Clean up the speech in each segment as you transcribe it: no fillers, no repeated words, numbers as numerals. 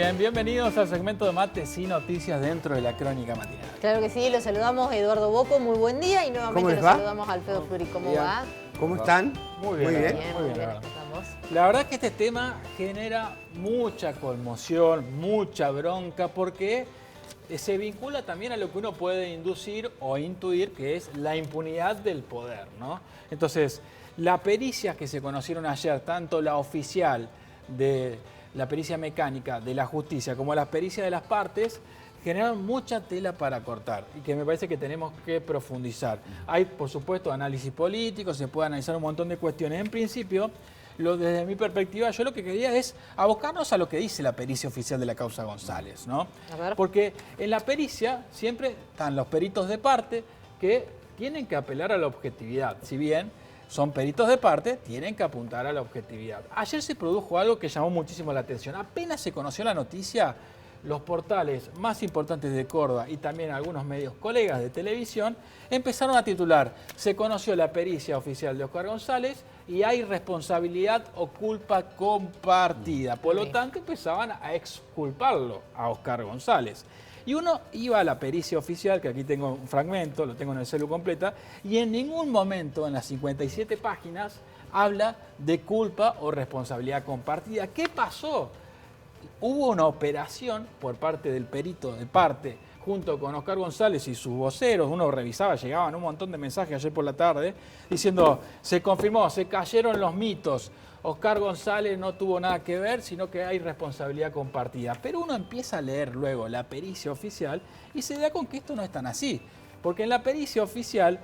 bien, bienvenidos al segmento de Mates y Noticias dentro de la Crónica Matinal. Claro que sí, los saludamos Eduardo Bocco, muy buen día, y nuevamente los saludamos a Alfredo Fluri. ¿Cómo va? ¿Cómo están? Muy bien, Muy bien, la verdad es que este tema genera mucha conmoción, mucha bronca, porque se vincula también a lo que uno puede inducir o intuir, que es la impunidad del poder, ¿no? Entonces, las pericias que se conocieron ayer, tanto la oficial de la pericia mecánica de la justicia como las pericias de las partes, generaron mucha tela para cortar y que me parece que tenemos que profundizar. Hay, por supuesto, análisis político, se puede analizar un montón de cuestiones. En principio, desde mi perspectiva, yo lo que quería es abocarnos a lo que dice la pericia oficial de la causa González, ¿no? Porque en la pericia siempre están los peritos de parte que tienen que apelar a la objetividad. Si bien son peritos de parte, tienen que apuntar a la objetividad. Ayer se produjo algo que llamó muchísimo la atención. Apenas se conoció la noticia, los portales más importantes de Córdoba y también algunos medios colegas de televisión empezaron a titular: se conoció la pericia oficial de Oscar González y hay responsabilidad o culpa compartida. Por lo tanto, empezaban a exculparlo a Oscar González. Y uno iba a la pericia oficial, que aquí tengo un fragmento, lo tengo en el celu completa, y en ningún momento en las 57 páginas habla de culpa o responsabilidad compartida. ¿Qué pasó? Hubo una operación por parte del perito de parte, junto con Oscar González y sus voceros. Uno revisaba, llegaban un montón de mensajes ayer por la tarde, diciendo: se confirmó, se cayeron los mitos, Oscar González no tuvo nada que ver, sino que hay responsabilidad compartida. Pero uno empieza a leer luego la pericia oficial y se da con que esto no es tan así. Porque en la pericia oficial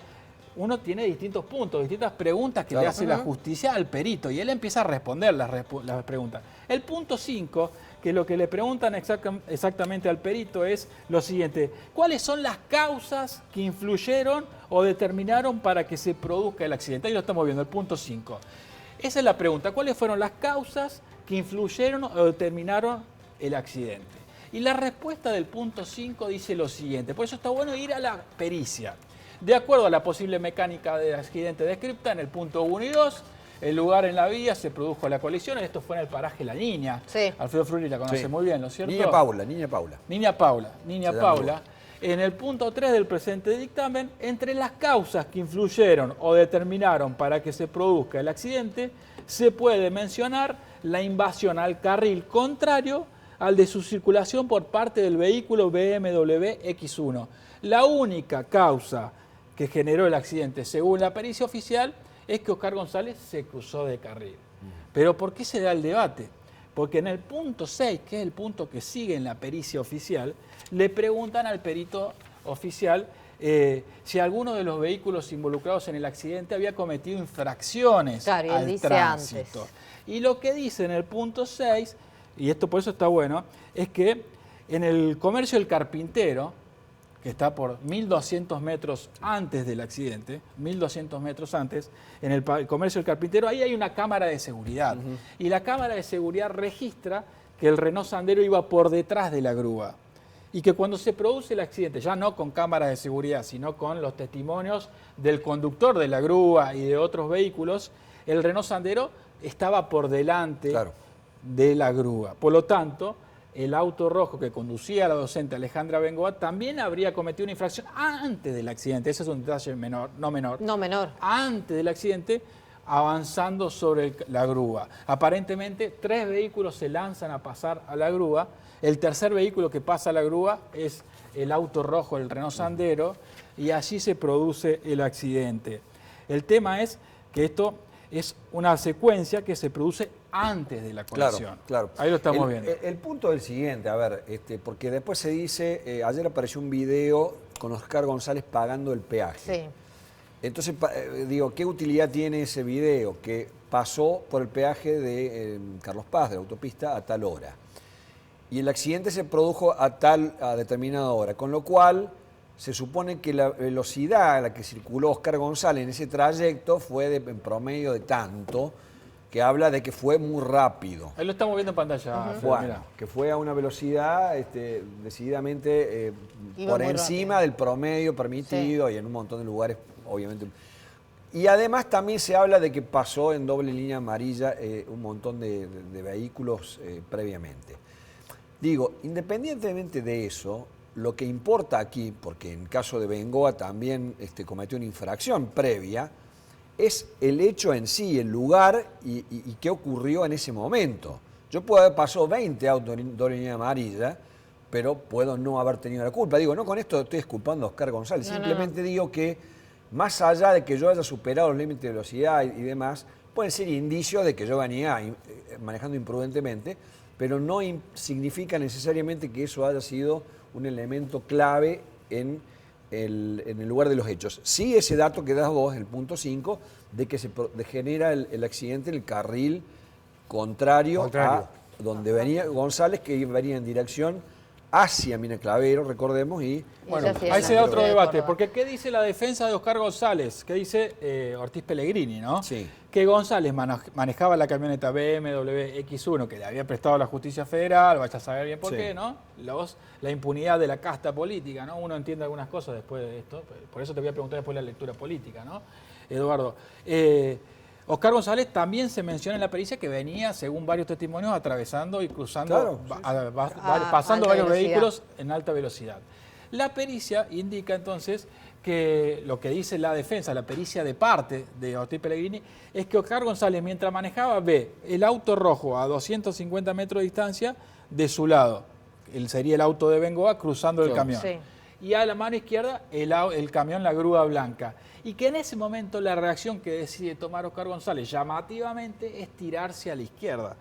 uno tiene distintos puntos, distintas preguntas que le hace la justicia al perito y él empieza a responder las preguntas. El punto 5, que lo que le preguntan exactamente al perito es lo siguiente: ¿cuáles son las causas que influyeron o determinaron para que se produzca el accidente? Ahí lo estamos viendo, el punto 5. Esa es la pregunta: ¿cuáles fueron las causas que influyeron o determinaron el accidente? Y la respuesta del punto 5 dice lo siguiente, por eso está bueno ir a la pericia. De acuerdo a la posible mecánica del accidente descripta en el punto 1 y 2, el lugar en la vía se produjo la colisión. Esto fue en el paraje La Niña. Sí. Alfredo Fluri la conoce muy bien, ¿no es cierto? Niña Paula. Niña Paula. En el punto 3 del presente dictamen, entre las causas que influyeron o determinaron para que se produzca el accidente, se puede mencionar la invasión al carril contrario al de su circulación por parte del vehículo BMW X1. La única causa que generó el accidente, según la pericia oficial, es que Oscar González se cruzó de carril. Pero ¿por qué se da el debate? Porque en el punto 6, que es el punto que sigue en la pericia oficial, le preguntan al perito oficial si alguno de los vehículos involucrados en el accidente había cometido infracciones al tránsito. Y lo que dice en el punto 6, y esto por eso está bueno, es que en el comercio del Carpintero, que está por 1.200 metros antes del accidente, 1.200 metros antes, en el comercio del Carpintero, ahí hay una cámara de seguridad. Y la cámara de seguridad registra que el Renault Sandero iba por detrás de la grúa. Y que cuando se produce el accidente, ya no con cámaras de seguridad, sino con los testimonios del conductor de la grúa y de otros vehículos, el Renault Sandero estaba por delante de la grúa. Por lo tanto, el auto rojo que conducía a la docente Alejandra Bengoa también habría cometido una infracción antes del accidente. Ese es un detalle menor, no menor. Antes del accidente, avanzando sobre la grúa. Aparentemente, 3 vehículos se lanzan a pasar a la grúa. El tercer vehículo que pasa a la grúa es el auto rojo, el Renault Sandero, y allí se produce el accidente. El tema es que esto es una secuencia que se produce antes de la colisión. Claro. Ahí lo estamos viendo. El punto es el siguiente, a ver, porque después se dice, ayer apareció un video con Oscar González pagando el peaje. Sí. Entonces, digo, ¿qué utilidad tiene ese video? Que pasó por el peaje de Carlos Paz, de la autopista, a tal hora. Y el accidente se produjo a determinada hora, con lo cual se supone que la velocidad a la que circuló Oscar González en ese trayecto fue en promedio de tanto, que habla de que fue muy rápido. Ahí lo estamos viendo en pantalla. Bueno, que fue a una velocidad decididamente por encima del promedio permitido, y en un montón de lugares, obviamente. Y además también se habla de que pasó en doble línea amarilla un montón de vehículos previamente. Digo, independientemente de eso, lo que importa aquí, porque en el caso de Bengoa también cometió una infracción previa, es el hecho en sí, el lugar y qué ocurrió en ese momento. Yo puedo haber pasado 20 autos de línea amarilla, pero puedo no haber tenido la culpa. Digo, no con esto estoy exculpando a Oscar González, simplemente digo que más allá de que yo haya superado los límites de velocidad y demás, pueden ser indicios de que yo venía manejando imprudentemente, pero no significa necesariamente que eso haya sido un elemento clave en el lugar de los hechos. Sí, ese dato que das vos, el punto 5, de que se genera el accidente en el carril contrario a donde venía González, que venía en dirección hacia Mina Clavero, recordemos, y bueno, ahí se da otro debate, porque ¿qué dice la defensa de Oscar González? ¿Qué dice Ortiz Pellegrini, no? Sí. Que González manejaba la camioneta BMW X1 que le había prestado la justicia federal, vaya a saber bien por qué, ¿no? La impunidad de la casta política, ¿no? Uno entiende algunas cosas después de esto, por eso te voy a preguntar después la lectura política, ¿no? Eduardo, Oscar González también se menciona en la pericia que venía, según varios testimonios, atravesando y cruzando, pasando varios vehículos en alta velocidad. La pericia indica entonces que lo que dice la defensa, la pericia de parte de Ortiz Pellegrini, es que Oscar González, mientras manejaba, ve el auto rojo a 250 metros de distancia de su lado. Sería el auto de Bengoa cruzando el camión. Sí. Y a la mano izquierda el camión, la grúa blanca. Y que en ese momento la reacción que decide tomar Oscar González llamativamente es tirarse a la izquierda.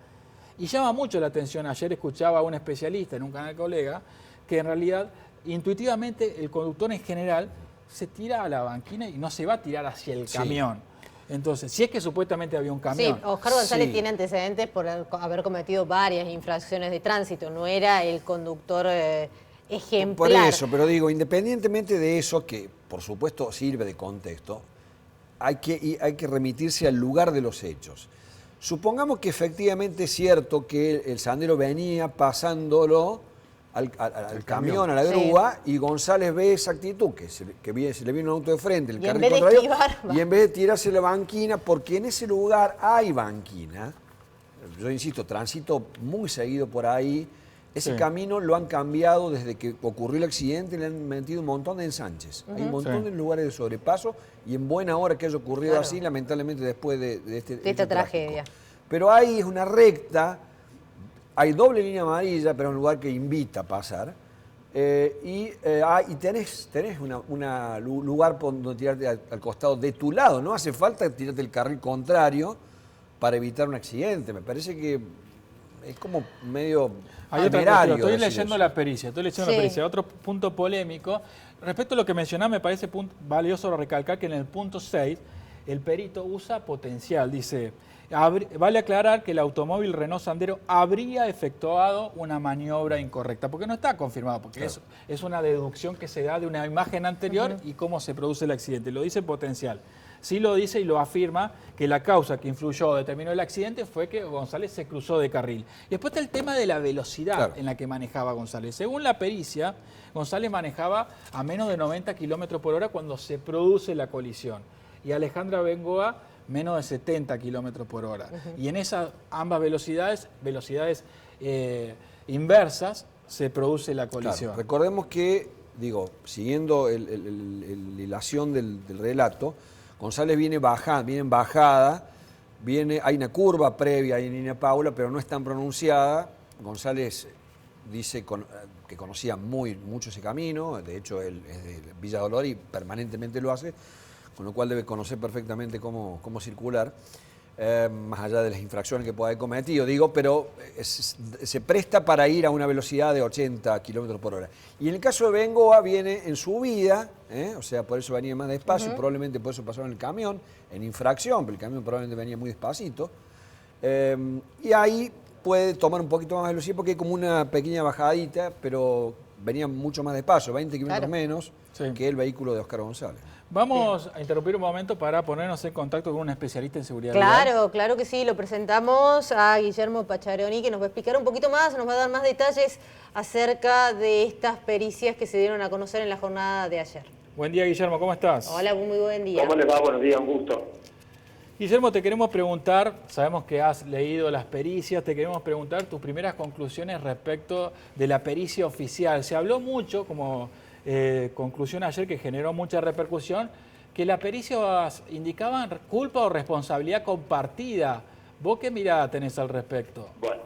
Y llama mucho la atención, ayer escuchaba a un especialista en un canal colega, que en realidad intuitivamente el conductor en general se tira a la banquina y no se va a tirar hacia el camión. Entonces, si es que supuestamente había un camión. Sí, Oscar González tiene antecedentes por haber cometido varias infracciones de tránsito, no era el conductor ejemplar. Por eso, pero digo, independientemente de eso, que por supuesto sirve de contexto, hay que remitirse al lugar de los hechos. Supongamos que efectivamente es cierto que el Sandero venía pasándolo al camión, a la grúa, y González ve esa actitud, que se le viene un auto de frente, el carril contrario, y en vez de tirarse la banquina, porque en ese lugar hay banquina, yo insisto, transito muy seguido por ahí, ese camino lo han cambiado desde que ocurrió el accidente, le han metido un montón de ensanches, hay un montón de lugares de sobrepaso, y en buena hora que haya ocurrido así, lamentablemente después de esta tragedia. Pero ahí es una recta. Hay doble línea amarilla, pero es un lugar que invita a pasar. Y tenés un lugar donde tirarte al costado de tu lado. No hace falta tirarte el carril contrario para evitar un accidente. Me parece que es como medio temerario. Estoy leyendo la pericia. Otro punto polémico. Respecto a lo que mencionás, me parece valioso recalcar que en el punto 6 el perito usa potencial. Dice... Vale aclarar que el automóvil Renault Sandero habría efectuado una maniobra incorrecta, porque no está confirmado, porque es una deducción que se da de una imagen anterior y cómo se produce el accidente. Lo dice potencial. Sí lo dice y lo afirma que la causa que influyó o determinó el accidente fue que González se cruzó de carril. Y después está el tema de la velocidad en la que manejaba González. Según la pericia, González manejaba a menos de 90 km por hora cuando se produce la colisión. Y Alejandra Bengoa menos de 70 kilómetros por hora. Y en esas ambas velocidades inversas, se produce la colisión. Claro. Recordemos que, siguiendo la hilación del relato, González viene en bajada, hay una curva previa ahí en línea Paula, pero no es tan pronunciada. González dice que conocía mucho ese camino, de hecho él es de Villa Dolor y permanentemente lo hace, con lo cual debe conocer perfectamente cómo circular, más allá de las infracciones que pueda haber cometido, pero se presta para ir a una velocidad de 80 kilómetros por hora. Y en el caso de Bengoa viene en subida, o sea, por eso venía más despacio, probablemente por eso pasó en el camión, en infracción, pero el camión probablemente venía muy despacito, y ahí puede tomar un poquito más de velocidad porque hay como una pequeña bajadita, pero venía mucho más despacio, 20 kilómetros menos que el vehículo de Oscar González. Vamos a interrumpir un momento para ponernos en contacto con un especialista en seguridad vial. Claro que sí. Lo presentamos a Guillermo Pacharoni, que nos va a explicar un poquito más, nos va a dar más detalles acerca de estas pericias que se dieron a conocer en la jornada de ayer. Buen día, Guillermo, ¿cómo estás? Hola, muy buen día. ¿Cómo les va? Buenos días, un gusto. Guillermo, te queremos preguntar, sabemos que has leído las pericias, te queremos preguntar tus primeras conclusiones respecto de la pericia oficial. Se habló mucho, como conclusión ayer que generó mucha repercusión, que las pericias indicaban culpa o responsabilidad compartida. ¿Vos qué mirada tenés al respecto? Bueno,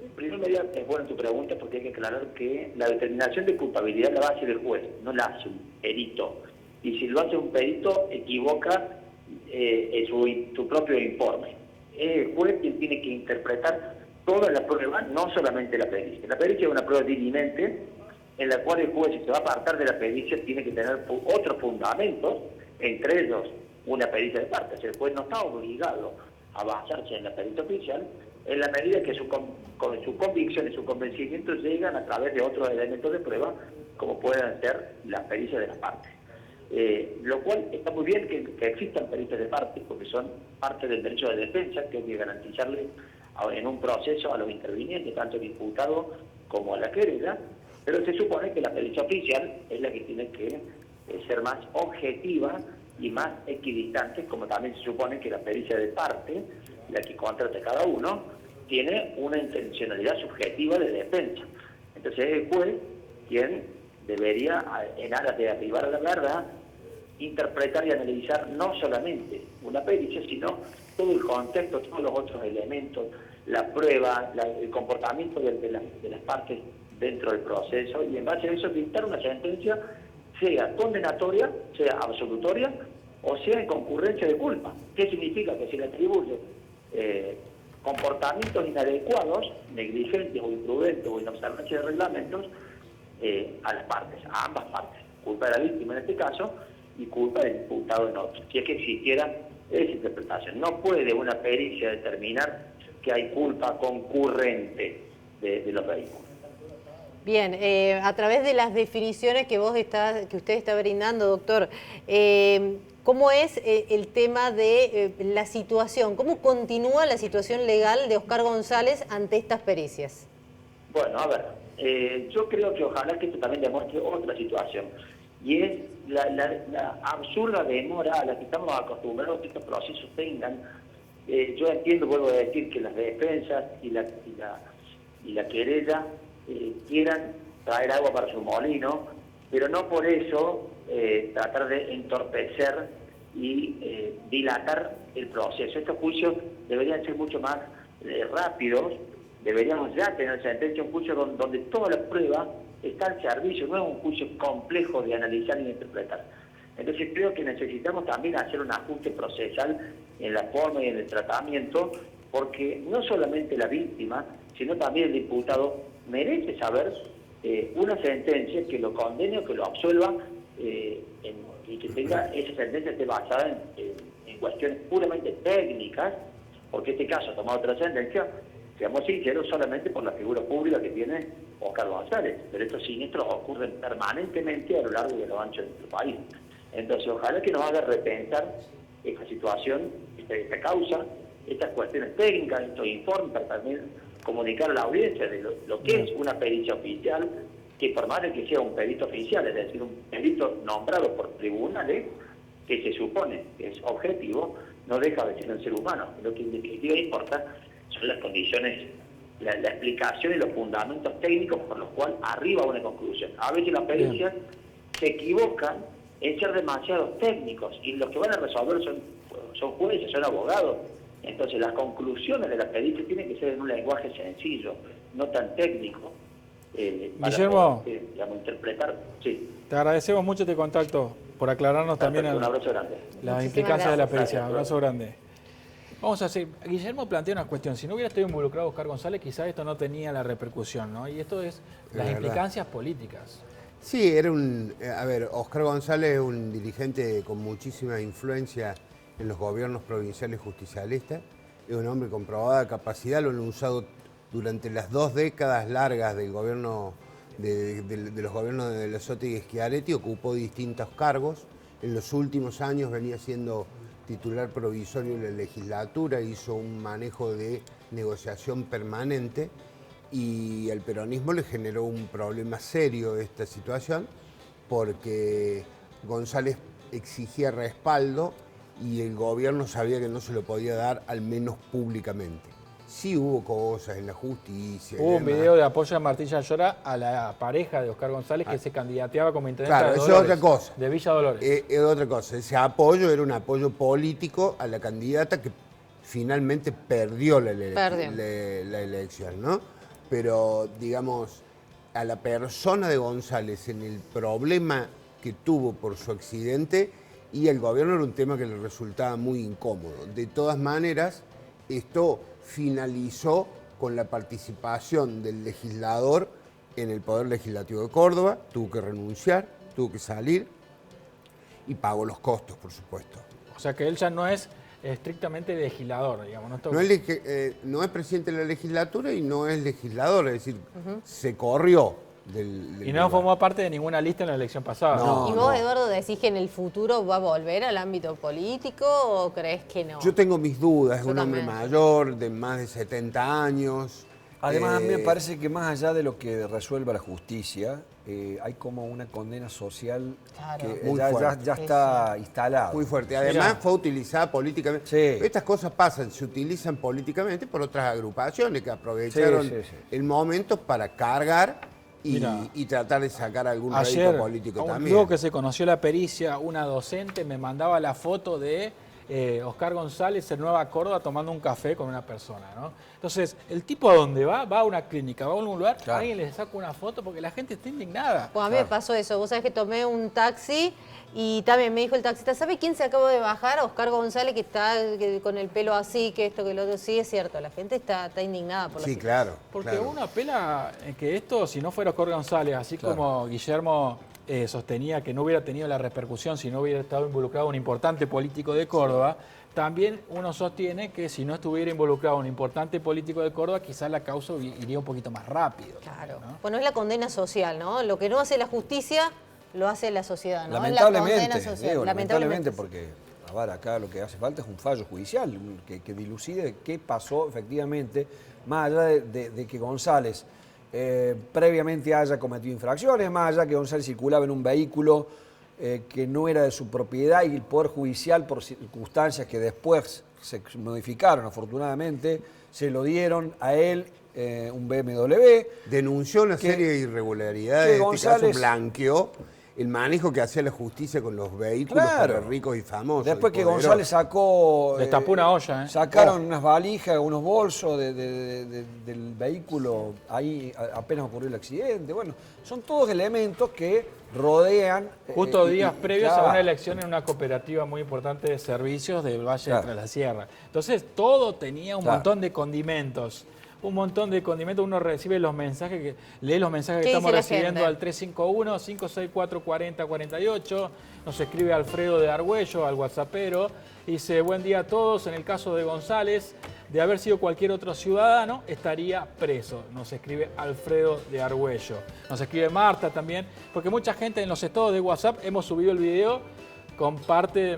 en primer lugar es buena tu pregunta porque hay que aclarar que la determinación de culpabilidad la va a hacer el juez, no la hace un perito. Y si lo hace un perito, equivoca su propio informe. Es el juez quien tiene que interpretar toda la prueba, no solamente la pericia. La pericia es una prueba dirimente en la cual el juez, si se va a apartar de la pericia, tiene que tener otros fundamentos, entre ellos una pericia de parte. O sea, el juez no está obligado a basarse en la pericia oficial en la medida que su convicción y su convencimiento llegan a través de otros elementos de prueba, como pueden ser las pericias de las partes. Lo cual está muy bien que existan pericias de parte, porque son parte del derecho de defensa que hay que garantizarle en un proceso a los intervinientes, tanto el imputado como a la querella, pero se supone que la pericia oficial es la que tiene que ser más objetiva y más equidistante, como también se supone que la pericia de parte, la que contrata cada uno, tiene una intencionalidad subjetiva de defensa. Entonces es el juez quien debería, en aras de arribar a la verdad, interpretar y analizar no solamente una pericia, sino todo el contexto, todos los otros elementos, la prueba, el comportamiento de las partes dentro del proceso, y en base a eso dictar una sentencia, sea condenatoria, sea absolutoria, o sea en concurrencia de culpa. ¿Qué significa? Que se le atribuye comportamientos inadecuados, negligentes o imprudentes o inobservancia de reglamentos a las partes, a ambas partes. Culpa de la víctima en este caso y culpa del imputado en otro. Si es que existiera esa interpretación. No puede una pericia determinar que hay culpa concurrente de los vehículos. Bien, a través de las definiciones que usted está brindando, doctor, ¿cómo es el tema de la situación? ¿Cómo continúa la situación legal de Oscar González ante estas pericias? Bueno, a ver, yo creo que ojalá que esto también demuestre otra situación, y es la absurda demora a la que estamos acostumbrados que estos procesos tengan. Yo entiendo, vuelvo a decir, que las defensas y la querella quieran traer agua para su molino, pero no por eso tratar de entorpecer y dilatar el proceso. Estos juicios deberían ser mucho más rápidos, deberíamos ya tener sentencia, un juicio donde toda la prueba está al servicio, no es un juicio complejo de analizar y de interpretar. Entonces creo que necesitamos también hacer un ajuste procesal en la forma y en el tratamiento, porque no solamente la víctima, sino también el imputado merece saber una sentencia que lo condene o que lo absuelva y que tenga esa sentencia esté basada en cuestiones puramente técnicas, porque este caso ha tomado trascendencia, seamos sinceros, solamente por la figura pública que tiene Oscar González, pero estos siniestros ocurren permanentemente a lo largo y a lo ancho de nuestro país. Entonces, ojalá que nos haga repensar esta situación, esta causa, estas cuestiones técnicas, estos informes, para también comunicar a la audiencia de lo que es una pericia oficial, que por más de que sea un perito oficial, es decir, un perito nombrado por tribunales, que se supone que es objetivo, no deja de ser un ser humano. Lo que en definitiva importa son las condiciones, la explicación y los fundamentos técnicos por los cuales arriba a una conclusión. A veces las pericias se equivocan en ser demasiado técnicos, y los que van a resolver son jueces, son abogados. Entonces las conclusiones de la pericia tienen que ser en un lenguaje sencillo, no tan técnico. Guillermo, para poder, interpretar. Sí. Te agradecemos mucho este contacto por aclararnos también un abrazo grande. Las implicancias de la pericia. Un abrazo grande. Vamos a hacer, Guillermo plantea una cuestión, si no hubiera estado involucrado Oscar González, quizás esto no tenía la repercusión, ¿no? Y esto es las implicancias políticas. Sí, era Oscar González es un dirigente con muchísima influencia en los gobiernos provinciales justicialistas, es un hombre con probada capacidad, lo han usado durante las 2 décadas largas del gobierno de los gobiernos de Lozotti y Schiaretti, ocupó distintos cargos, en los últimos años venía siendo titular provisorio de la legislatura, hizo un manejo de negociación permanente y al peronismo le generó un problema serio esta situación porque González exigía respaldo y el gobierno sabía que no se lo podía dar, al menos públicamente. Sí hubo cosas en la justicia. Hubo un video de apoyo a Martín Yayora a la pareja de Oscar González que se candidateaba como intendente Claro, de eso Dolores, es otra cosa. de Villa Dolores. Es otra cosa. Ese apoyo era un apoyo político a la candidata que finalmente perdió la elección, ¿no? Pero, digamos, a la persona de González en el problema que tuvo por su accidente, y el gobierno era un tema que le resultaba muy incómodo. De todas maneras, esto finalizó con la participación del legislador en el Poder Legislativo de Córdoba, tuvo que renunciar, tuvo que salir y pagó los costos, por supuesto. O sea que él ya no es estrictamente legislador, digamos. No es presidente de la legislatura y no es legislador, es decir, se corrió del y no lugar. formó parte de ninguna lista en la elección pasada. No. ¿Y vos, Eduardo, decís que en el futuro va a volver al ámbito político o crees que no? Yo tengo mis dudas, es Yo un hombre también. mayor, de más de 70 años. Además, a mí me parece que más allá de lo que resuelva la justicia, hay como una condena social Claro. que Muy ya fuerte. está instalada. Muy fuerte. Además, fue utilizada políticamente. Sí. Estas cosas pasan, se utilizan políticamente por otras agrupaciones que aprovecharon Sí, sí, sí. el momento para cargar Mira, y tratar de sacar algún ayer, rédito político también. luego que se conoció la pericia, una docente me mandaba la foto de Oscar González en Nueva Córdoba tomando un café con una persona, ¿no? Entonces, el tipo a dónde va a una clínica, va a algún lugar, Claro. alguien le saca una foto porque la gente está indignada. Pues a mí me pasó eso. Vos sabés que tomé un taxi y también me dijo el taxista, ¿sabe quién se acabó de bajar? Oscar González, que está con el pelo así, que esto, que lo otro. Sí, es cierto, la gente está indignada por la Sí, situación. claro. Porque claro. uno apela en que esto, si no fuera Oscar González, así Claro. como Guillermo sostenía que no hubiera tenido la repercusión si no hubiera estado involucrado un importante político de Córdoba, también uno sostiene que si no estuviera involucrado un importante político de Córdoba, quizás la causa iría un poquito más rápido. Claro. ¿no? Bueno, es la condena social, ¿no? Lo que no hace la justicia, lo hace la sociedad, ¿no? Lamentablemente, Es la condena social. digo, lamentablemente sí. porque a ver, acá lo que hace falta es un fallo judicial que dilucide qué pasó efectivamente, más allá de que González previamente haya cometido infracciones, más allá que González circulaba en un vehículo que no era de su propiedad y el Poder Judicial, por circunstancias que después se modificaron afortunadamente, se lo dieron a él, un BMW. Denunció una que- serie de irregularidades, que en este caso González- blanqueó el manejo que hacía la justicia con los vehículos para ricos y famosos. Después y que poderosos. González sacó... Destapó una olla, ¿eh? Sacaron unas valijas, unos bolsos del vehículo, ahí apenas ocurrió el accidente. Bueno, son todos elementos que rodean... Justo días previos a una claro. elección en una cooperativa muy importante de servicios del Valle Claro. de Tras la Sierra. Entonces, todo tenía un Claro. montón de condimentos. Un montón de condimentos. Uno recibe los mensajes, lee los mensajes que ¿Qué estamos dice la recibiendo gente? al 351-564-4048. Nos escribe Alfredo de Argüello, al WhatsAppero. Dice, buen día a todos. En el caso de González, de haber sido cualquier otro ciudadano, estaría preso. Nos escribe Alfredo de Argüello. Nos escribe Marta también, porque mucha gente en los estados de WhatsApp hemos subido el video con parte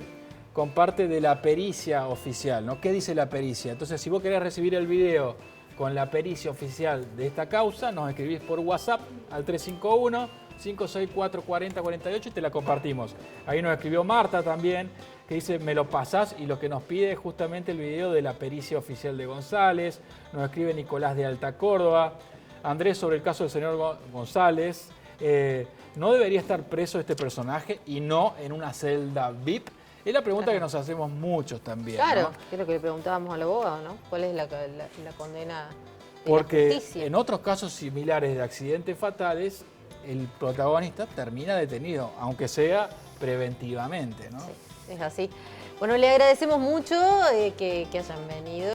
de la pericia oficial, ¿no? ¿Qué dice la pericia? Entonces, si vos querés recibir el video con la pericia oficial de esta causa, nos escribís por WhatsApp al 351-564-4048 y te la compartimos. Ahí nos escribió Marta también, que dice, me lo pasás, y lo que nos pide es justamente el video de la pericia oficial de González. Nos escribe Nicolás de Alta Córdoba. Andrés, sobre el caso del señor González, ¿no debería estar preso este personaje y no en una celda VIP? Es la pregunta que nos hacemos muchos también. Claro, ¿no? que es lo que le preguntábamos al abogado, ¿no? ¿Cuál es la condena de Porque la justicia? en otros casos similares de accidentes fatales, el protagonista termina detenido, aunque sea preventivamente, ¿no? Sí, es así. Bueno, le agradecemos mucho que hayan venido.